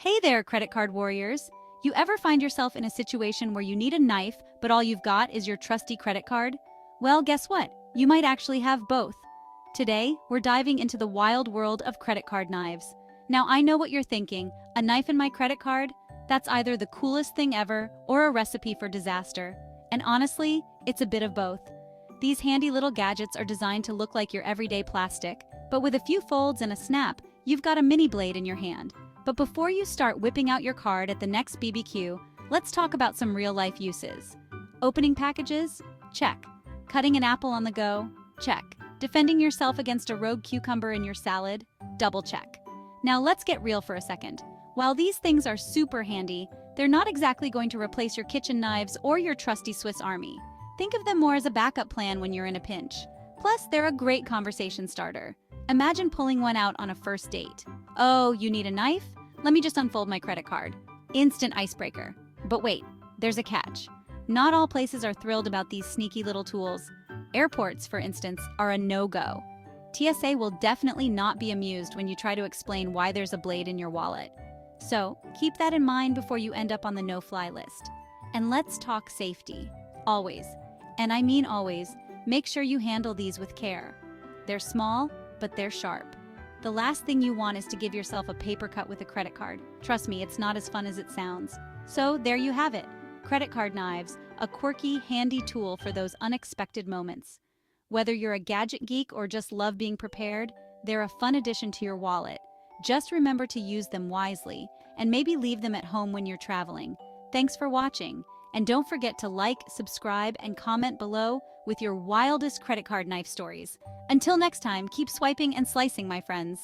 Hey there, credit card warriors! You ever find yourself in a situation where you need a knife, but all you've got is your trusty credit card? Well, guess what? You might actually have both. Today, we're diving into the wild world of credit card knives. Now, I know what you're thinking, a knife in my credit card? That's either the coolest thing ever or a recipe for disaster. And honestly, it's a bit of both. These handy little gadgets are designed to look like your everyday plastic, but with a few folds and a snap, you've got a mini blade in your hand. But before you start whipping out your card at the next BBQ, let's talk about some real-life uses. Opening packages? Check. Cutting an apple on the go? Check. Defending yourself against a rogue cucumber in your salad? Double check. Now let's get real for a second. While these things are super handy, they're not exactly going to replace your kitchen knives or your trusty Swiss Army. Think of them more as a backup plan when you're in a pinch. Plus, they're a great conversation starter. Imagine pulling one out on a first date. Oh, you need a knife? Let me just unfold my credit card. Instant icebreaker. But wait, there's a catch. Not all places are thrilled about these sneaky little tools. Airports, for instance, are a no-go. TSA will definitely not be amused when you try to explain why there's a blade in your wallet. So, keep that in mind before you end up on the no-fly list. And let's talk safety. Always, and I mean always, make sure you handle these with care. They're small, but they're sharp. The last thing you want is to give yourself a paper cut with a credit card. Trust me, it's not as fun as it sounds. So there you have it. Credit card knives, a quirky, handy tool for those unexpected moments. Whether you're a gadget geek or just love being prepared, they're a fun addition to your wallet. Just remember to use them wisely, and maybe leave them at home when you're traveling. Thanks for watching, and don't forget to like, subscribe, and comment below with your wildest credit card knife stories. Until next time, keep swiping and slicing, my friends.